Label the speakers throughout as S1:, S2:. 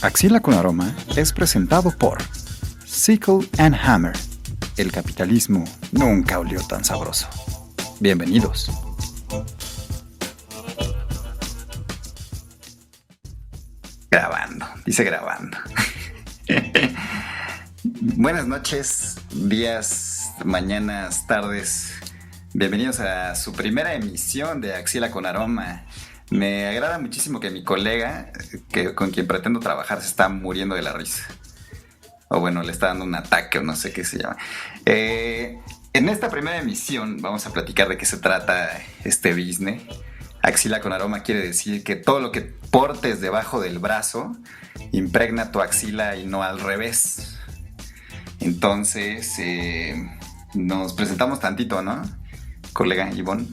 S1: Axila con Aroma es presentado por Sickle and Hammer. El capitalismo nunca olió tan sabroso. Bienvenidos. Grabando, dice grabando. Buenas noches, días, mañanas, tardes. Bienvenidos a su primera emisión de Axila con Aroma. Me agrada muchísimo que mi colega, con quien pretendo trabajar, se está muriendo de la risa. O bueno, le está dando un ataque o no sé qué se llama. En esta primera emisión vamos a platicar de qué se trata este business. Axila con Aroma quiere decir que todo lo que portes debajo del brazo impregna tu axila y no al revés. Entonces, nos presentamos tantito, ¿no? Colega Ivonne.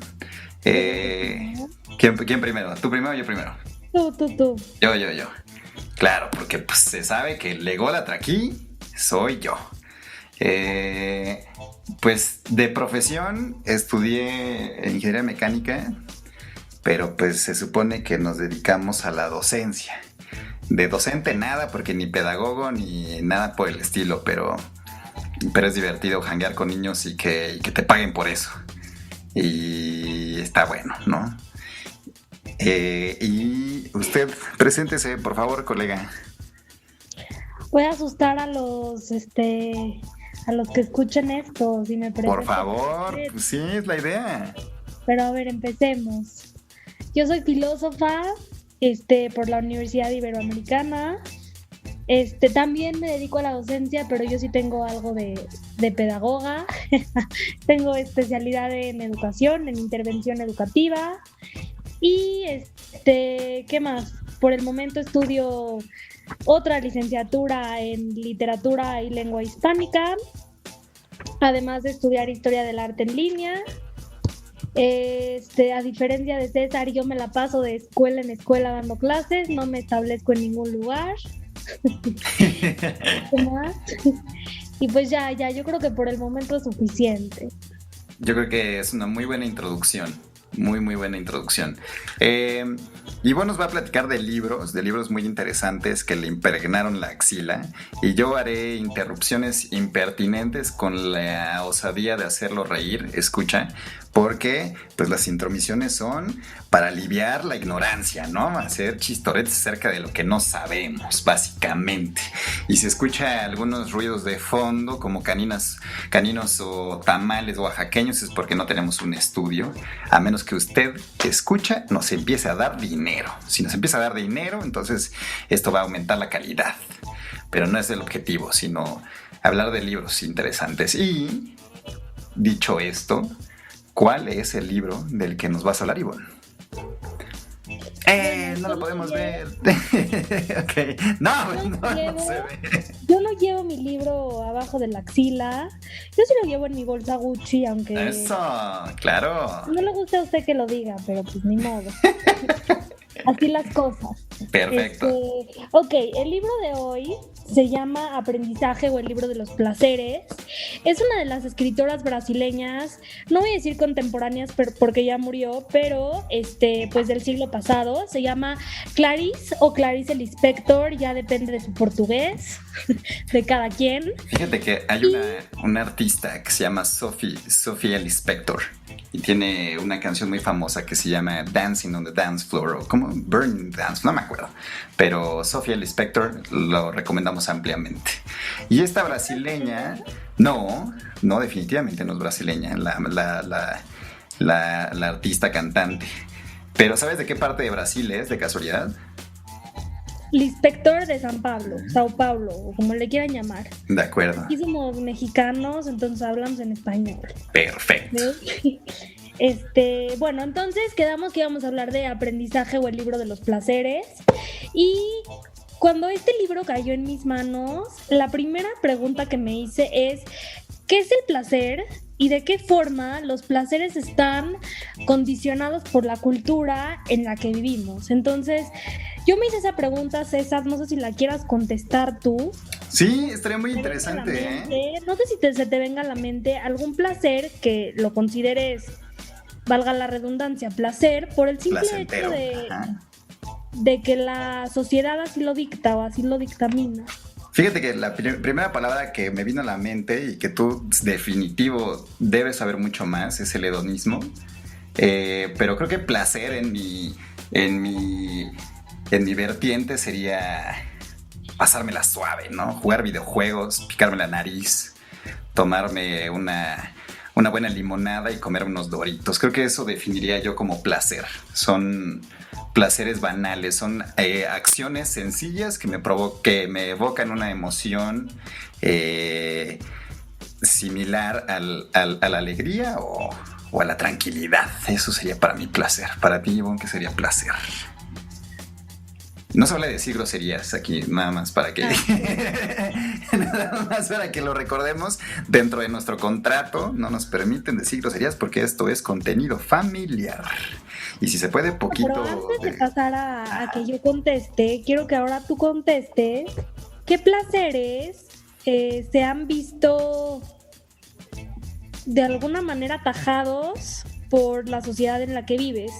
S1: ¿Quién primero? ¿Tú primero o yo primero?
S2: Tú.
S1: Yo. Claro, porque pues, se sabe que el ególatra aquí soy yo. Pues de profesión estudié ingeniería mecánica, pero pues se supone que nos dedicamos a la docencia. De docente nada, porque ni pedagogo ni nada por el estilo, pero es divertido janguear con niños y que te paguen por eso. Y está bueno, ¿no? Y usted, preséntese, por favor, colega.
S2: Voy a asustar a los que escuchen esto, si me presento.
S1: Por favor, pues sí, es la idea.
S2: Pero a ver, empecemos. Yo soy filósofa, por la Universidad Iberoamericana. También me dedico a la docencia, pero yo sí tengo algo de pedagoga. Tengo especialidad en educación, en intervención educativa. Y ¿qué más? Por el momento estudio otra licenciatura en literatura y lengua hispánica, además de estudiar historia del arte en línea. A diferencia de César, yo me la paso de escuela en escuela dando clases, no me establezco en ningún lugar. ¿Qué más? Y pues ya, yo creo que por el momento es suficiente.
S1: Yo creo que es una muy buena introducción. Muy buena introducción. Ivonne nos va a platicar de libros muy interesantes que le impregnaron la axila, y yo haré interrupciones impertinentes con la osadía de hacerlo reír, escucha, porque pues las intromisiones son para aliviar la ignorancia, ¿no? Hacer chistoretes acerca de lo que no sabemos, básicamente. Y si escucha algunos ruidos de fondo, como caninos o tamales oaxaqueños, es porque no tenemos un estudio, a menos que usted que escucha nos empiece a dar dinero. Si nos empieza a dar dinero, entonces esto va a aumentar la calidad. Pero no es el objetivo, sino hablar de libros interesantes. Y, dicho esto, ¿cuál es el libro del que nos vas a hablar, Ivonne? No lo podemos ver. Okay. No se ve.
S2: Yo no llevo mi libro abajo de la axila. Yo sí lo llevo en mi bolsa Gucci, aunque...
S1: Eso, claro.
S2: No le gusta a usted que lo diga, pero pues ni modo. Así las cosas.
S1: Perfecto.
S2: Ok, el libro de hoy se llama Aprendizaje o el libro de los placeres. Es una de las escritoras brasileñas, no voy a decir contemporáneas porque ya murió, pero pues del siglo pasado. Se llama Clarice o Clarice Lispector, ya depende de su portugués, de cada quien.
S1: Fíjate que hay una artista que se llama Sophie Lispector, y tiene una canción muy famosa que se llama Dancing on the Dance Floor, o como Burning Dance, no me acuerdo, pero Sophie Lispector lo recomendamos ampliamente. Y esta brasileña, no, definitivamente no es brasileña, la artista cantante. Pero ¿sabes de qué parte de Brasil es, de casualidad?
S2: Lispector de Sao Paulo, o como le quieran llamar.
S1: De acuerdo.
S2: Aquí somos mexicanos, entonces hablamos en español.
S1: Perfecto.
S2: Bueno, entonces quedamos que íbamos a hablar de aprendizaje o el libro de los placeres. Y cuando este libro cayó en mis manos, la primera pregunta que me hice es: ¿qué es el placer? ¿Y de qué forma los placeres están condicionados por la cultura en la que vivimos? Entonces, yo me hice esa pregunta, César, no sé si la quieras contestar tú.
S1: Sí, estaría muy interesante,
S2: No sé si se te venga a la mente algún placer que lo consideres, valga la redundancia, placer, por el simple hecho de que la sociedad así lo dicta o así lo dictamina.
S1: Fíjate que la primera palabra que me vino a la mente y que tú definitivo debes saber mucho más es el hedonismo. Pero creo que placer en mi vertiente sería pasármela suave, ¿no? Jugar videojuegos, picarme la nariz, tomarme una buena limonada y comer unos Doritos. Creo que eso definiría yo como placer. Son placeres banales, son acciones sencillas que me evocan una emoción similar a la alegría o a la tranquilidad. Eso sería para mí placer. Para ti, Ivonne, ¿qué sería placer? No se habla de decir groserías aquí, nada más para que nada más para que lo recordemos. Dentro de nuestro contrato no nos permiten decir groserías porque esto es contenido familiar. Y si se puede, poquito.
S2: Pero antes de pasar a que yo conteste, quiero que ahora tú contestes qué placeres se han visto de alguna manera atajados por la sociedad en la que vives.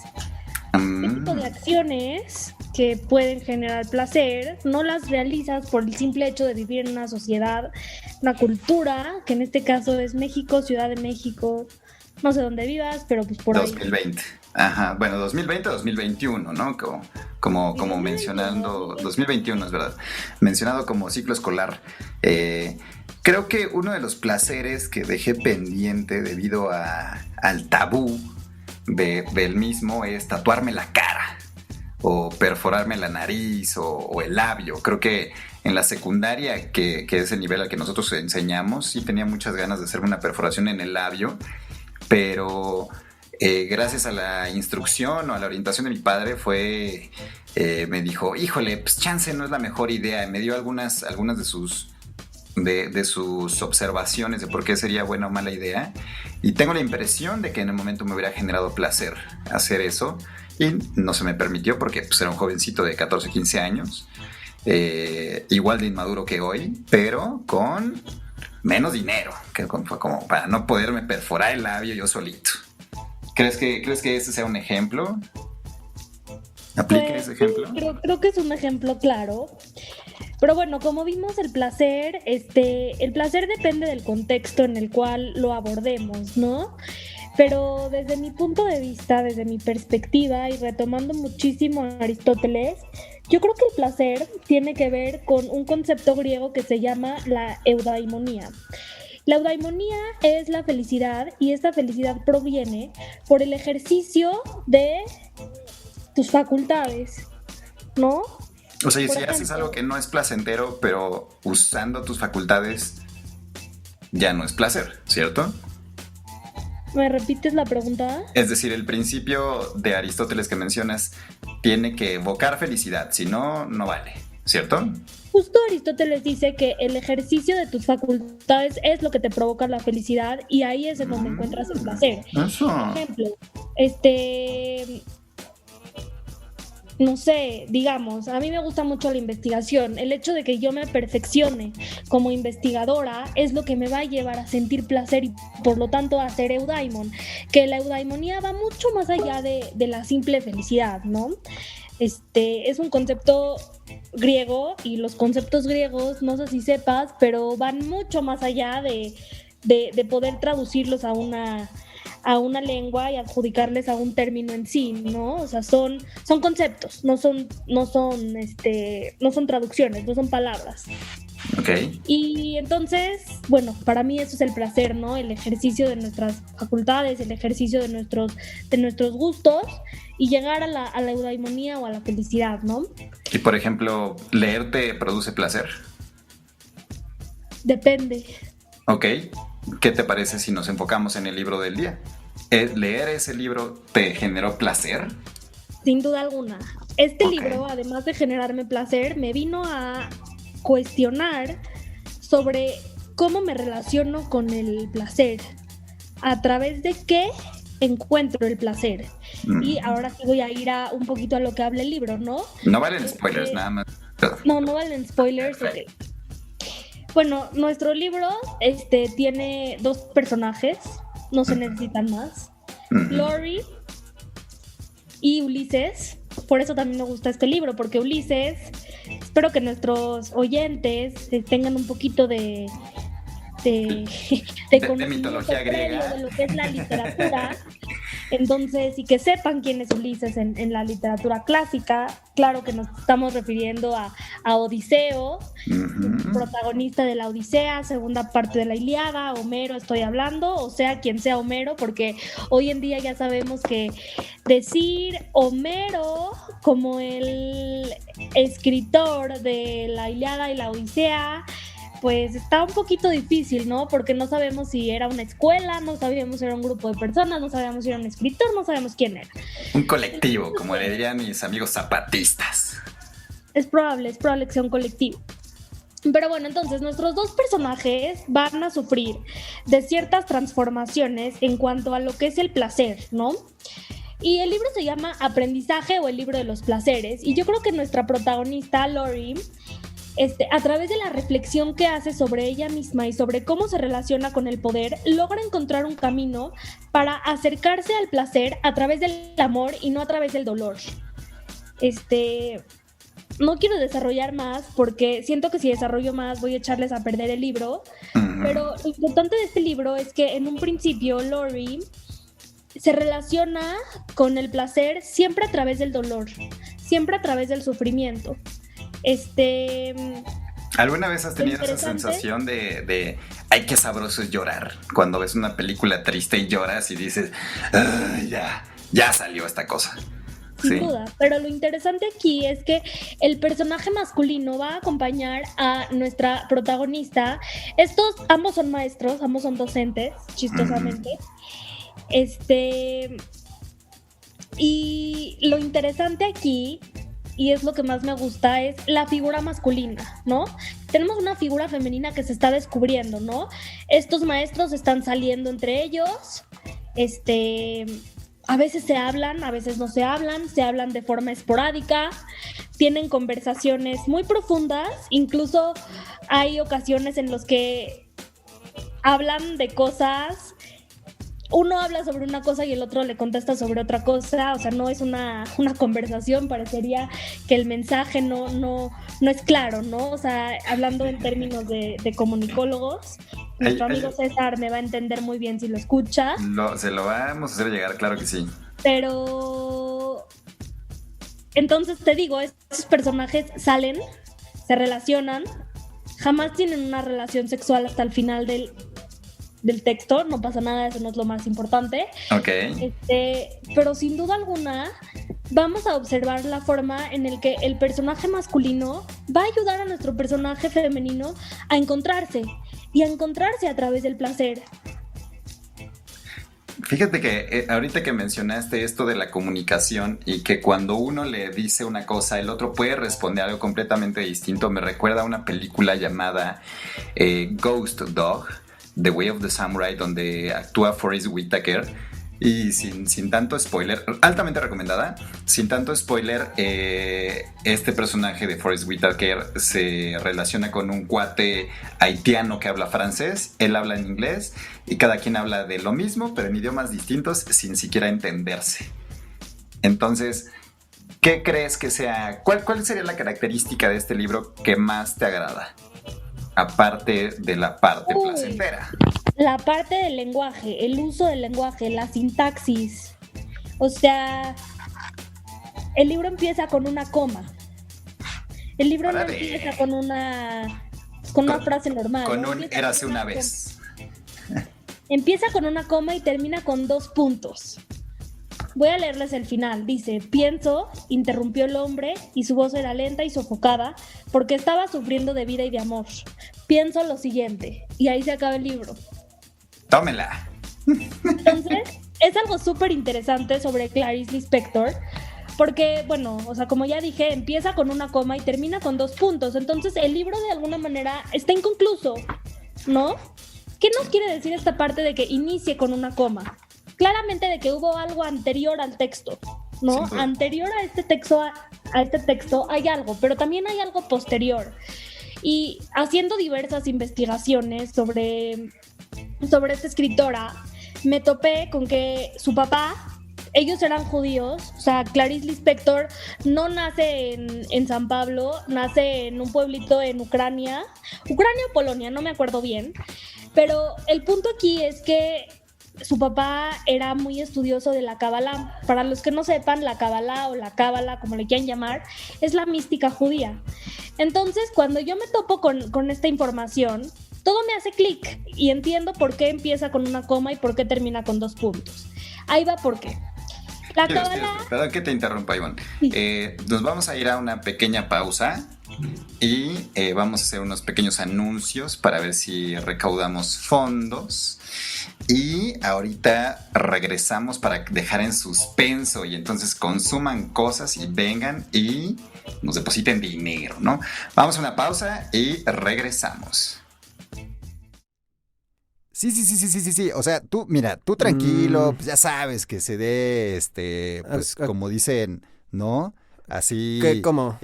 S2: ¿Qué tipo de acciones que pueden generar placer no las realizas por el simple hecho de vivir en una sociedad, una cultura, que en este caso es México, Ciudad de México, no sé dónde vivas, pero pues por
S1: 2020. Ajá, bueno, 2020-2021, ¿no? Como mencionando, 2021 es verdad, mencionado como ciclo escolar. Creo que uno de los placeres que dejé pendiente debido al tabú del mismo es tatuarme la cara o perforarme la nariz o el labio. Creo que en la secundaria, que es el nivel al que nosotros enseñamos, sí tenía muchas ganas de hacerme una perforación en el labio, pero gracias a la instrucción o a la orientación de mi padre me dijo, híjole, pues chance no es la mejor idea. Me dio algunas de sus observaciones de por qué sería buena o mala idea, y tengo la impresión de que en el momento me hubiera generado placer hacer eso y no se me permitió porque pues, era un jovencito de 14, 15 años, igual de inmaduro que hoy, pero con menos dinero, que fue como para no poderme perforar el labio yo solito. ¿Crees que ese sea un ejemplo? ¿Aplica ese ejemplo?
S2: Sí, creo que es un ejemplo claro. Pero bueno, como vimos, el placer depende del contexto en el cual lo abordemos, ¿no? Pero desde mi punto de vista, desde mi perspectiva, y retomando muchísimo a Aristóteles, yo creo que el placer tiene que ver con un concepto griego que se llama la eudaimonía. La eudaimonía es la felicidad, y esta felicidad proviene por el ejercicio de tus facultades, ¿no?
S1: O sea, si haces algo que no es placentero, pero usando tus facultades, ya no es placer, ¿cierto?
S2: ¿Me repites la pregunta?
S1: Es decir, el principio de Aristóteles que mencionas tiene que evocar felicidad, si no, no vale, ¿cierto?
S2: Justo Aristóteles dice que el ejercicio de tus facultades es lo que te provoca la felicidad, y ahí es en donde encuentras el placer.
S1: Eso.
S2: Por ejemplo, no sé, digamos, a mí me gusta mucho la investigación. El hecho de que yo me perfeccione como investigadora es lo que me va a llevar a sentir placer y por lo tanto a ser eudaimon. Que la eudaimonía va mucho más allá de la simple felicidad, ¿no? Es un concepto griego, y los conceptos griegos, no sé si sepas, pero van mucho más allá de poder traducirlos a una lengua y adjudicarles a un término en sí, ¿no? O sea, son conceptos, no son traducciones, no son palabras.
S1: Okay.
S2: Y entonces, bueno, para mí eso es el placer, ¿no? El ejercicio de nuestras facultades, el ejercicio de nuestros gustos, y llegar a la eudaimonía o a la felicidad, ¿no?
S1: Y por ejemplo, ¿leer te produce placer?
S2: Depende.
S1: Ok. ¿Qué te parece si nos enfocamos en el libro del día? ¿Leer ese libro te generó placer?
S2: Sin duda alguna. Libro, además de generarme placer, me vino a cuestionar sobre cómo me relaciono con el placer, a través de qué encuentro el placer. Y ahora sí voy a ir un poquito a lo que habla el libro, ¿no?
S1: No valen spoilers, nada más.
S2: No valen spoilers, ok. Bueno, nuestro libro tiene 2 personajes, no se necesitan más. Lori y Ulises. por eso también me gusta este libro, porque Ulises, espero que nuestros oyentes tengan un poquito de
S1: mitología griega,
S2: de lo que es la literatura. Entonces, y que sepan quién es Ulises en la literatura clásica. Claro que nos estamos refiriendo a Odiseo, protagonista de la Odisea, segunda parte de la Ilíada. Homero estoy hablando, o sea, quien sea Homero, porque hoy en día ya sabemos que decir Homero como el escritor de la Ilíada y la Odisea, pues está un poquito difícil, ¿no? Porque no sabemos si era una escuela, no sabíamos si era un grupo de personas, no sabíamos si era un escritor, no sabemos quién era.
S1: Un colectivo, como le dirían mis amigos zapatistas.
S2: Es probable que sea un colectivo. Pero bueno, entonces nuestros dos personajes van a sufrir de ciertas transformaciones en cuanto a lo que es el placer, ¿no? Y el libro se llama Aprendizaje o el libro de los placeres. Y yo creo que nuestra protagonista, Lori, a través de la reflexión que hace sobre ella misma y sobre cómo se relaciona con el poder, logra encontrar un camino para acercarse al placer a través del amor y no a través del dolor. No quiero desarrollar más porque siento que si desarrollo más voy a echarles a perder el libro, pero lo importante de este libro es que en un principio Lori se relaciona con el placer siempre a través del dolor, siempre a través del sufrimiento.
S1: ¿Alguna vez has tenido esa sensación de ay, qué sabroso es llorar? Cuando ves una película triste y lloras y dices, ya salió esta cosa.
S2: Sin duda, pero lo interesante aquí es que el personaje masculino va a acompañar a nuestra protagonista. Ambos son maestros, ambos son docentes, chistosamente. Y lo interesante aquí, y es lo que más me gusta, es la figura masculina, ¿no? Tenemos una figura femenina que se está descubriendo, ¿no? Estos maestros están saliendo entre ellos, a veces se hablan, a veces no se hablan de forma esporádica, tienen conversaciones muy profundas, incluso hay ocasiones en las que hablan de cosas. Uno habla sobre una cosa y el otro le contesta sobre otra cosa, o sea, no es una conversación, parecería que el mensaje no es claro, ¿no? O sea, hablando en términos de comunicólogos, nuestro amigo César me va a entender muy bien si lo escucha.
S1: Se lo vamos a hacer llegar, claro que sí.
S2: Pero, entonces te digo, estos personajes salen, se relacionan, jamás tienen una relación sexual hasta el final del texto, no pasa nada, eso no es lo más importante.
S1: Okay.
S2: Pero sin duda alguna vamos a observar la forma en el que el personaje masculino va a ayudar a nuestro personaje femenino a encontrarse a través del placer.
S1: Fíjate que ahorita que mencionaste esto de la comunicación y que cuando uno le dice una cosa, el otro puede responder algo completamente distinto, me recuerda a una película llamada Ghost Dog, The Way of the Samurai, donde actúa Forest Whitaker. Y sin tanto spoiler, altamente recomendada. Sin tanto spoiler, este personaje de Forest Whitaker se relaciona con un cuate haitiano que habla francés, él habla en inglés y cada quien habla de lo mismo, pero en idiomas distintos sin siquiera entenderse. Entonces, ¿qué crees que sea? ¿Cuál sería la característica de este libro que más te agrada? Aparte de la parte placentera.
S2: La parte del lenguaje, el uso del lenguaje, la sintaxis. O sea, el libro empieza con una coma. El libro no empieza con una frase normal.
S1: Con un érase una vez.
S2: Empieza con una coma y termina con 2 puntos. Voy a leerles el final. Dice: pienso, interrumpió el hombre y su voz era lenta y sofocada porque estaba sufriendo de vida y de amor. Pienso lo siguiente. Y ahí se acaba el libro.
S1: Tómela.
S2: Entonces, es algo súper interesante sobre Clarice Lispector, porque, bueno, o sea, como ya dije, empieza con una coma y termina con 2 puntos. Entonces, el libro de alguna manera está inconcluso, ¿no? ¿Qué nos quiere decir esta parte de que inicie con una coma? Claramente de que hubo algo anterior al texto, ¿no? Sí, anterior a este texto hay algo, pero también hay algo posterior. Y haciendo diversas investigaciones sobre esta escritora, me topé con que su papá ellos eran judíos, o sea, Clarice Lispector no nace en San Pablo, nace en un pueblito en Ucrania o Polonia, no me acuerdo bien, pero el punto aquí es que su papá era muy estudioso de la Kabbalah. Para los que no sepan, la Kabbalah o la Cábala, como le quieran llamar, es la mística judía. Entonces, cuando yo me topo con esta información, todo me hace clic y entiendo por qué empieza con una coma y por qué termina con 2 puntos. Ahí va por qué. La Kabbalah...
S1: Perdón que te interrumpa, Ivonne.
S2: Sí.
S1: Nos vamos a ir a una pequeña pausa y vamos a hacer unos pequeños anuncios para ver si recaudamos fondos. Y ahorita regresamos para dejar en suspenso y entonces consuman cosas y vengan y nos depositen dinero, ¿no? Vamos a una pausa y regresamos.
S3: Sí. O sea, tú, mira, tú tranquilo, pues ya sabes que se dé, pues como dicen, ¿no? Así
S4: ¿Cómo?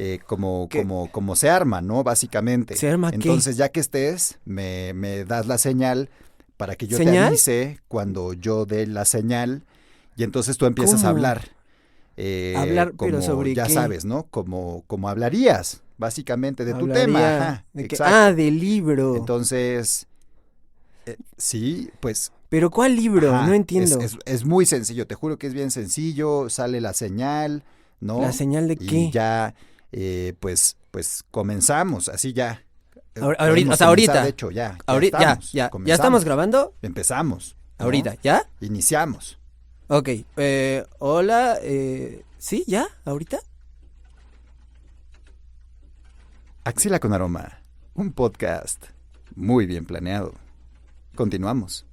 S3: Como se arma, ¿no? Básicamente.
S4: ¿Se arma qué?
S3: Entonces, ya que estés, me das la señal para que yo te
S4: ¿Señal?
S3: avise cuando yo dé la señal y entonces tú empiezas a hablar.
S4: Hablar,
S3: como,
S4: pero ¿sobre
S3: ya
S4: qué?
S3: sabes, ¿no? Como hablarías, básicamente, de tu
S4: Hablaría
S3: tema. Ajá,
S4: de que,
S3: exacto.
S4: del libro.
S3: Entonces, sí, pues...
S4: ¿Pero cuál libro?
S3: Ajá,
S4: no entiendo.
S3: Es muy sencillo, te juro que es bien sencillo, sale la señal, ¿no?
S4: ¿La señal de qué?
S3: Y ya, pues comenzamos, así ya.
S4: Ahorita,
S3: Podemos
S4: o sea, ahorita.
S3: comenzar, de hecho, ya
S4: Ahorita,
S3: estamos,
S4: ya
S3: comenzamos.
S4: estamos grabando.
S3: Empezamos. ¿no?
S4: Ahorita, ¿ya?
S3: Iniciamos.
S4: Ok, hola, ¿sí? ¿Ya? ¿Ahorita?
S3: Axila con Aroma, un podcast muy bien planeado. Continuamos.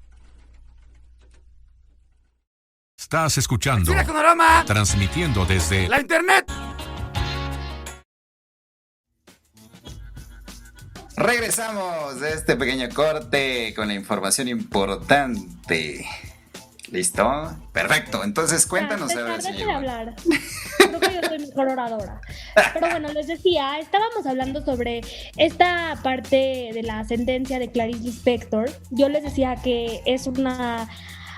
S5: Estás escuchando,
S6: ¡Axila con Aroma!
S5: transmitiendo desde
S6: ¡La internet!
S1: Regresamos de este pequeño corte con la información importante. ¿Listo? Perfecto. Entonces cuéntanos ahora sí.
S2: Deja de hablar. Creo que yo soy mejor oradora. Pero bueno, les decía, estábamos hablando sobre esta parte de la sentencia de Clarice Lispector. Yo les decía que es una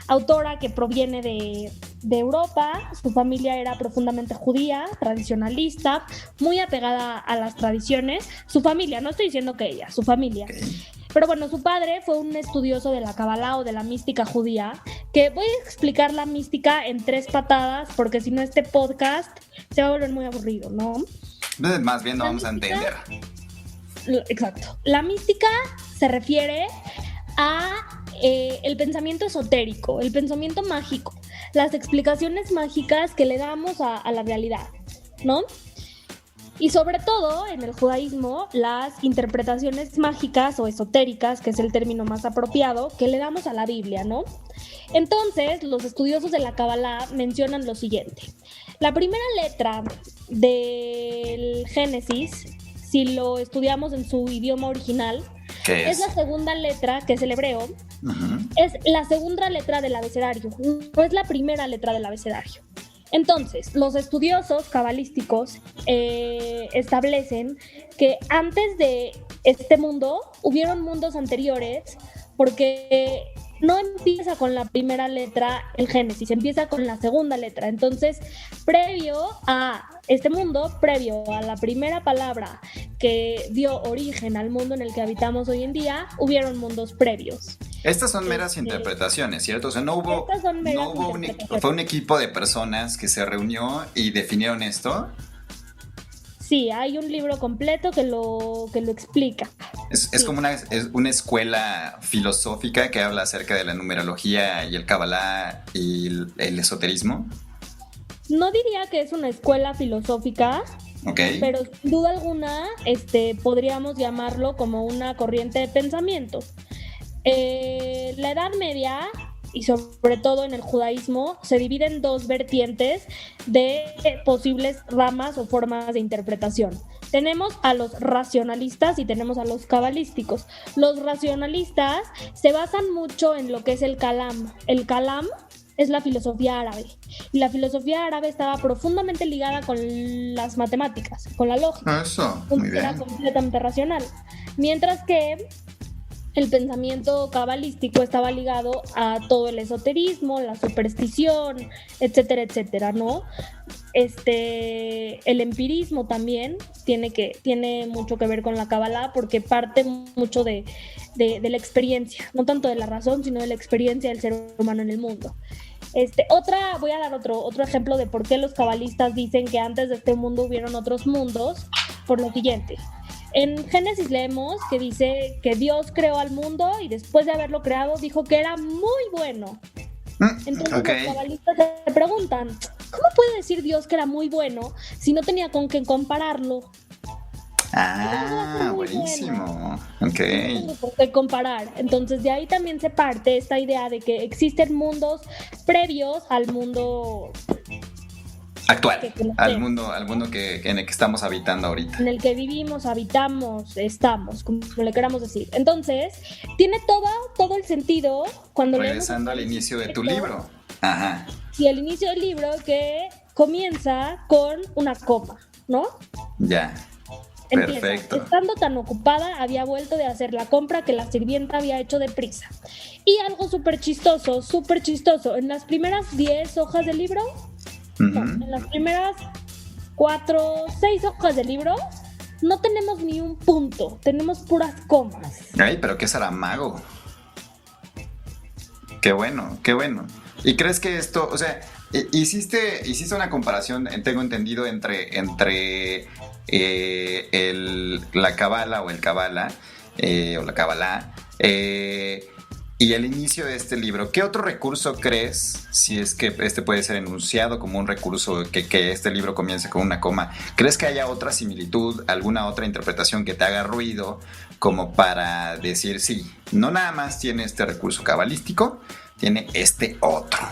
S2: autora que proviene de Europa. Su familia era profundamente judía, tradicionalista, muy apegada a las tradiciones. Su familia, no estoy diciendo que ella, su familia.
S1: Okay.
S2: Pero bueno, su padre fue un estudioso de la Kabbalah o de la mística judía, que voy a explicar la mística en 3 patadas, porque si no este podcast se va a volver muy aburrido, ¿no?
S1: Entonces, más bien no vamos a entender.
S2: Exacto. La mística se refiere a el pensamiento esotérico, el pensamiento mágico, las explicaciones mágicas que le damos a la realidad, ¿no? Y sobre todo, en el judaísmo, las interpretaciones mágicas o esotéricas, que es el término más apropiado, que le damos a la Biblia, ¿no? Entonces, los estudiosos de la Kabbalah mencionan lo siguiente. La primera letra del Génesis, si lo estudiamos en su idioma original,
S1: ¿Qué
S2: es
S1: es?
S2: la segunda letra, que es el hebreo,
S1: Uh-huh.
S2: es la segunda letra del abecedario, no es la primera letra del abecedario. Entonces, los estudiosos cabalísticos establecen que antes de este mundo hubieron mundos anteriores, porque no empieza con la primera letra el Génesis, empieza con la segunda letra. Entonces, previo a este mundo, previo a la primera palabra que dio origen al mundo en el que habitamos hoy en día, hubieron mundos previos.
S1: Estas son meras interpretaciones, ¿cierto? O sea, no hubo,
S2: Estas son meras
S1: no hubo
S2: interpretaciones.
S1: fue un equipo de personas que se reunió y definieron esto.
S2: Sí, hay un libro completo que lo explica.
S1: Es
S2: Sí.
S1: como es una escuela filosófica que habla acerca de la numerología y el Kabbalah y el esoterismo.
S2: No diría que es una escuela filosófica,
S1: ¿Ok?
S2: pero sin duda alguna podríamos llamarlo como una corriente de pensamiento. La Edad Media, y sobre todo en el judaísmo, se divide en 2 vertientes de posibles ramas o formas de interpretación. Tenemos a los racionalistas y tenemos a los cabalísticos. Los racionalistas se basan mucho en lo que es el kalam. El kalam es la filosofía árabe. Y la filosofía árabe estaba profundamente ligada con las matemáticas, con la lógica.
S1: Eso, muy
S2: Era
S1: bien.
S2: completamente racional. Mientras que el pensamiento cabalístico estaba ligado a todo el esoterismo, la superstición, etcétera, etcétera, ¿no? El empirismo también tiene mucho que ver con la Kabbalah porque parte mucho de la experiencia, no tanto de la razón, sino de la experiencia del ser humano en el mundo. Voy a dar otro ejemplo de por qué los cabalistas dicen que antes de este mundo hubieron otros mundos, por lo siguiente. En Génesis leemos que dice que Dios creó al mundo y después de haberlo creado dijo que era muy bueno. Entonces los cabalistas se preguntan, ¿cómo puede decir Dios que era muy bueno si no tenía con qué compararlo?
S1: Buenísimo. Ok.
S2: ¿Por qué comparar? Entonces de ahí también se parte esta idea de que existen mundos previos al mundo
S1: actual, al mundo en el que estamos habitando ahorita.
S2: En el que vivimos, habitamos, estamos, como le queramos decir. Entonces, tiene todo el sentido cuando
S1: regresando al inicio de tu libro. Ajá.
S2: Y el inicio del libro que comienza con una coma, ¿no?
S1: Ya.
S2: Empieza,
S1: perfecto.
S2: Estando tan ocupada, había vuelto de hacer la compra que la sirvienta había hecho deprisa. Y algo súper chistoso, en las primeras 10 hojas del libro, no, en las primeras 6 hojas del libro, no tenemos ni un punto, tenemos puras comas.
S1: Ay, pero qué Saramago. Qué bueno. ¿Y crees que esto, o sea, hiciste una comparación, tengo entendido, entre la Kabbalah o el Kabbalah, o la Kabbalah, y el inicio de este libro? ¿Qué otro recurso crees, si es que este puede ser enunciado como un recurso, que este libro comience con una coma? ¿Crees que haya otra similitud, alguna otra interpretación que te haga ruido como para decir, sí, no nada más tiene este recurso cabalístico, tiene este otro?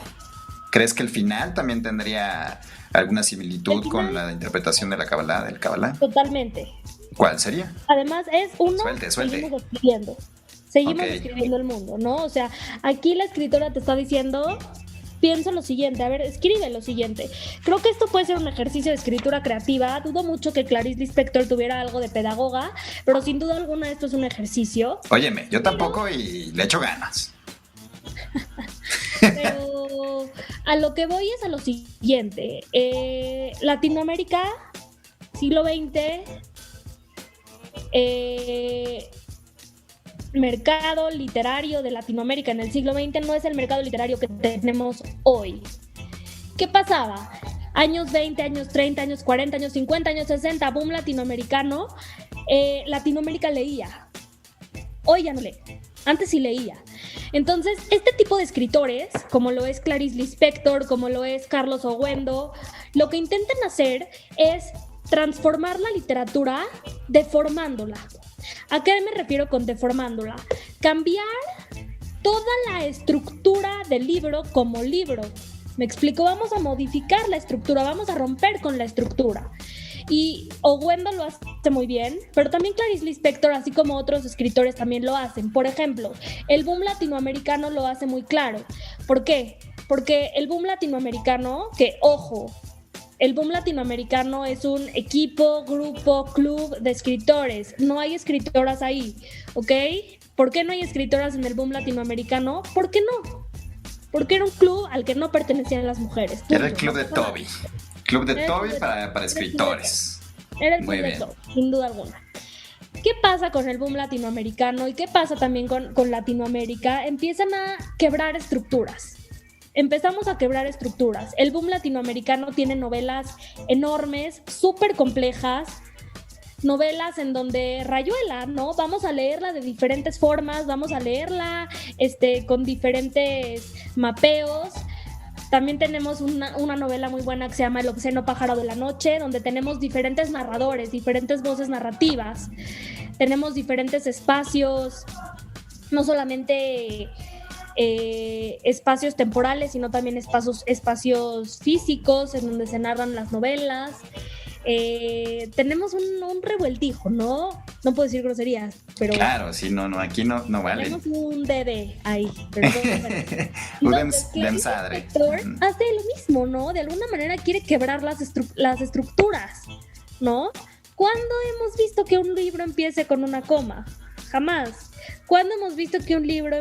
S1: ¿Crees que el final también tendría alguna similitud con la interpretación de la Kabbalah, del Kabbalah?
S2: Totalmente.
S1: ¿Cuál sería?
S2: Además es uno,
S1: suelte.
S2: Seguimos escribiendo el mundo, ¿no? O sea, aquí la escritora te está diciendo, piensa lo siguiente, a ver, escribe lo siguiente. Creo que esto puede ser un ejercicio de escritura creativa. Dudo mucho que Clarice Lispector tuviera algo de pedagoga, pero sin duda alguna esto es un ejercicio.
S1: Óyeme, yo tampoco y le echo ganas.
S2: Pero a lo que voy es a lo siguiente. Latinoamérica, siglo XX, mercado literario de Latinoamérica en el siglo XX no es el mercado literario que tenemos hoy. ¿Qué pasaba? Años 20, años 30, años 40, años 50, años 60, boom latinoamericano. Latinoamérica leía. Hoy ya no lee. Antes sí leía. Entonces, este tipo de escritores, como lo es Clarice Lispector, como lo es Carlos Oguendo, lo que intentan hacer es transformar la literatura deformándola. ¿A qué me refiero con deformándola? Cambiar toda la estructura del libro como libro. ¿Me explico? Vamos a modificar la estructura, vamos a romper con la estructura. Y Oguendo lo hace muy bien, pero también Clarice Lispector, así como otros escritores, también lo hacen. Por ejemplo, el boom latinoamericano lo hace muy claro. ¿Por qué? Porque el boom latinoamericano, que ojo, el boom latinoamericano es un equipo, grupo, club de escritores. No hay escritoras ahí, ¿ok? ¿Por qué no hay escritoras en el boom latinoamericano? ¿Por qué no? Porque era un club al que no pertenecían las mujeres. Punto.
S1: Era el club de Toby. Club de Toby para escritores.
S2: Era el club de Toby, sin duda alguna. ¿Qué pasa con el boom latinoamericano y qué pasa también con Latinoamérica? Empiezan a quebrar estructuras. Empezamos a quebrar estructuras. El boom latinoamericano tiene novelas enormes, súper complejas, novelas en donde rayuela, ¿no? Vamos a leerla de diferentes formas, vamos a leerla con diferentes mapeos. También tenemos una novela muy buena que se llama El obsceno pájaro de la noche, donde tenemos diferentes narradores, diferentes voces narrativas. Tenemos diferentes espacios, no solamente espacios temporales, sino también espacios físicos en donde se narran las novelas. Tenemos un revueltijo, ¿no? No puedo decir groserías, pero...
S1: Claro, sí, no, aquí no vale.
S2: Tenemos un DD ahí, pero bueno.
S1: Demsadre.
S2: Hace lo mismo, ¿no? De alguna manera quiere quebrar las estructuras, ¿no? ¿Cuándo hemos visto que un libro empiece con una coma? Jamás. ¿Cuándo hemos visto que un libro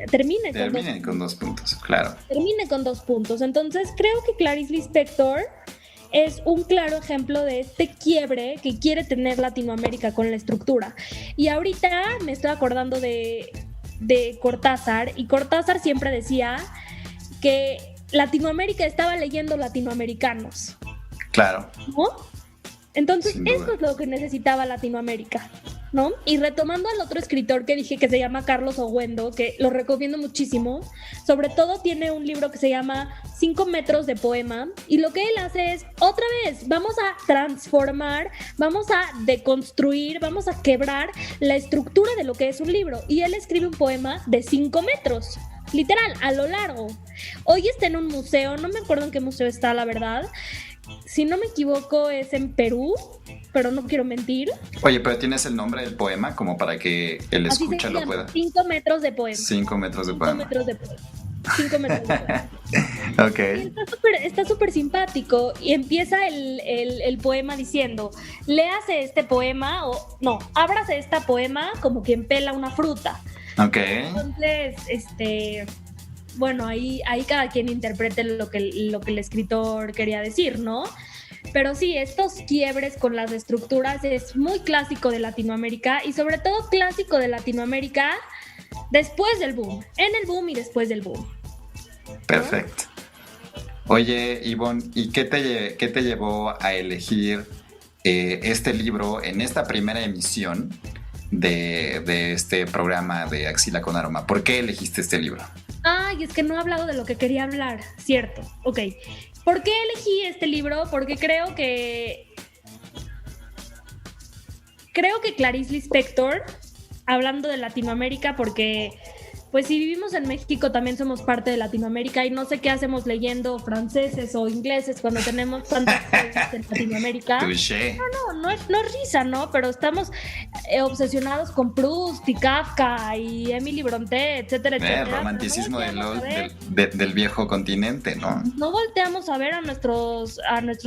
S2: termine
S1: con 2 puntos? Claro.
S2: Termine con 2 puntos. Entonces creo que Clarice Lispector es un claro ejemplo de este quiebre que quiere tener Latinoamérica con la estructura. Y ahorita me estoy acordando de Cortázar, y Cortázar siempre decía que Latinoamérica estaba leyendo latinoamericanos.
S1: Claro.
S2: ¿No? Entonces, esto es lo que necesitaba Latinoamérica, ¿no? Y retomando al otro escritor que dije que se llama Carlos Owendo, que lo recomiendo muchísimo, sobre todo tiene un libro que se llama 5 metros de poema, y lo que él hace es, otra vez, vamos a transformar, vamos a deconstruir, vamos a quebrar la estructura de lo que es un libro, y él escribe un poema de 5 metros, literal, a lo largo. Hoy está en un museo, no me acuerdo en qué museo está, la verdad. Si no me equivoco es en Perú, pero no quiero mentir.
S1: Oye, pero ¿tienes el nombre del poema como para que el
S2: Así
S1: escucha lo pueda?
S2: 5 metros de poema.
S1: 5 metros de poema.
S2: 5 metros de poema. 5 metros de poema.
S1: Ok.
S2: Y está súper simpático, y empieza el poema diciendo, léase este poema, o no, ábrase este poema como quien pela una fruta.
S1: Ok.
S2: Entonces, bueno, ahí cada quien interprete lo que el escritor quería decir, ¿no? Pero sí, estos quiebres con las estructuras es muy clásico de Latinoamérica, y sobre todo clásico de Latinoamérica después del boom, en el boom y después del boom.
S1: Perfecto. Oye, Ivonne, ¿y qué te llevó a elegir este libro en esta primera emisión de este programa de Axila con Aroma? ¿Por qué elegiste este libro?
S2: Ay, es que no he hablado de lo que quería hablar, cierto. Ok. ¿Por qué elegí este libro? Porque creo que Clarice Lispector, hablando de Latinoamérica, porque pues si vivimos en México también somos parte de Latinoamérica, y no sé qué hacemos leyendo franceses o ingleses cuando tenemos tantas cosas en Latinoamérica.
S1: Touché.
S2: No es risa, ¿no? Pero estamos obsesionados con Proust y Kafka y Emily Brontë, etcétera, etcétera.
S1: Romanticismo del viejo continente, ¿no?
S2: No volteamos a ver a nuestros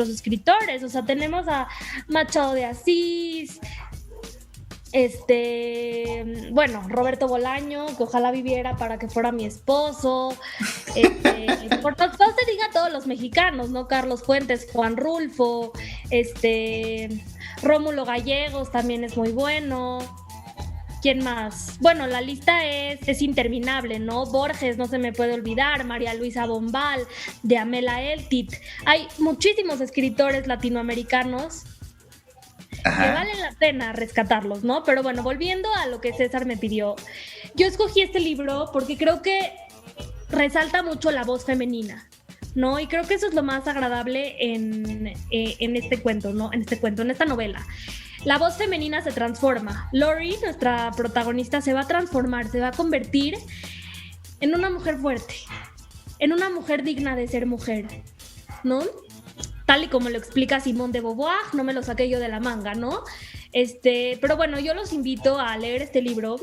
S2: escritores. O sea, tenemos a Machado de Asís, bueno, Roberto Bolaño, que ojalá viviera para que fuera mi esposo. Por no se diga todos los mexicanos, ¿no? Carlos Fuentes, Juan Rulfo, Rómulo Gallegos también es muy bueno. ¿Quién más? Bueno, la lista es interminable, ¿no? Borges, no se me puede olvidar, María Luisa Bombal, de Amela Eltit. Hay muchísimos escritores latinoamericanos. Ajá. Que vale la pena rescatarlos, ¿no? Pero bueno, volviendo a lo que César me pidió, yo escogí este libro porque creo que resalta mucho la voz femenina, ¿no? Y creo que eso es lo más agradable en este cuento, ¿no? En esta novela. La voz femenina se transforma. Lori, nuestra protagonista, se va a transformar, se va a convertir en una mujer fuerte, en una mujer digna de ser mujer, ¿no? Tal y como lo explica Simone de Beauvoir, no me lo saqué yo de la manga, ¿no? Pero bueno, yo los invito a leer este libro,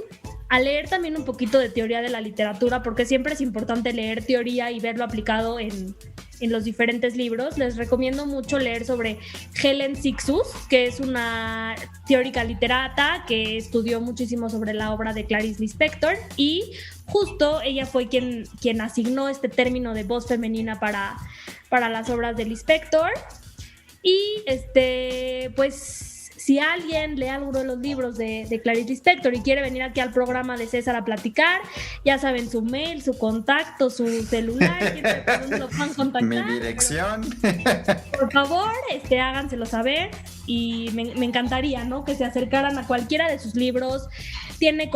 S2: a leer también un poquito de teoría de la literatura, porque siempre es importante leer teoría y verlo aplicado en los diferentes libros. Les recomiendo mucho leer sobre Helen Sixus, que es una teórica literata que estudió muchísimo sobre la obra de Clarice Lispector, y justo ella fue quien asignó este término de voz femenina para las obras de Lispector. Y pues si alguien lee alguno de los libros de Clarice Lispector y quiere venir aquí al programa de César a platicar, ya saben su mail, su contacto, su celular, ¿dónde lo puedan contactar?
S1: Mi dirección.
S2: Por favor, háganselo saber, y me encantaría, ¿no? Que se acercaran a cualquiera de sus libros. Tiene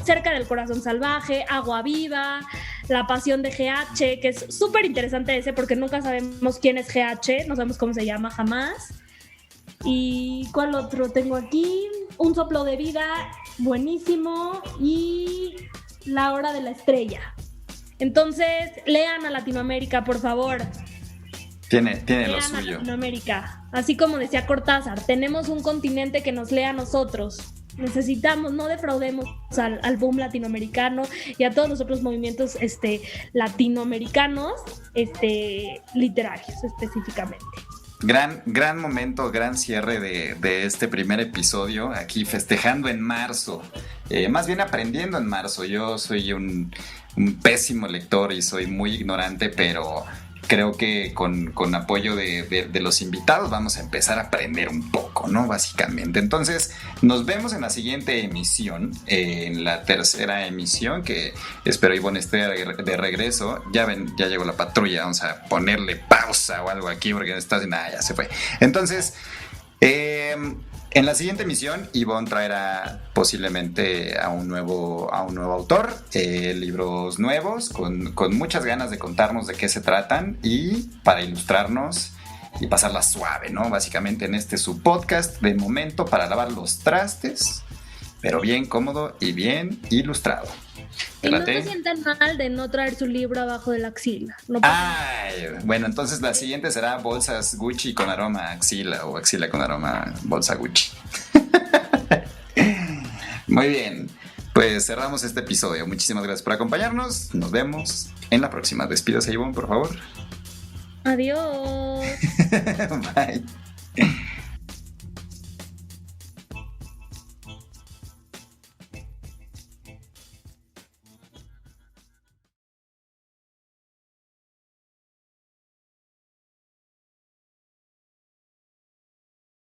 S2: Cerca del corazón salvaje, Agua viva, La pasión de GH, que es súper interesante ese porque nunca sabemos quién es GH, no sabemos cómo se llama jamás. ¿Y cuál otro tengo aquí? Un soplo de vida, buenísimo, y La hora de la estrella. Entonces, lean a Latinoamérica, por favor.
S1: Tiene
S2: lean
S1: lo
S2: a
S1: suyo.
S2: Latinoamérica. Así como decía Cortázar, tenemos un continente que nos lea a nosotros. Necesitamos, no defraudemos al boom latinoamericano y a todos los otros movimientos latinoamericanos literarios específicamente.
S1: gran momento, gran cierre de este primer episodio, aquí festejando en marzo, más bien aprendiendo en marzo. Yo soy un pésimo lector y soy muy ignorante, pero creo que con apoyo de los invitados vamos a empezar a aprender un poco, ¿no? Básicamente. Entonces, nos vemos en la siguiente emisión, en la tercera emisión, que espero Ivonne esté de regreso. Ya ven, ya llegó la patrulla, vamos a ponerle pausa o algo aquí porque ya se fue. Entonces, en la siguiente emisión, Ivonne traerá posiblemente a un nuevo autor, libros nuevos, con muchas ganas de contarnos de qué se tratan y para ilustrarnos y pasarla suave, ¿no? Básicamente en su podcast de momento para lavar los trastes, pero bien cómodo y bien ilustrado.
S2: Y no se sientan mal de no traer su libro abajo de la axila. No pasa nada.
S1: Bueno, entonces la siguiente será bolsas Gucci con aroma a axila o axila con aroma bolsa Gucci. Muy bien, pues cerramos este episodio. Muchísimas gracias por acompañarnos. Nos vemos en la próxima. Despídase, Ivonne, por favor.
S2: Adiós.
S1: Bye.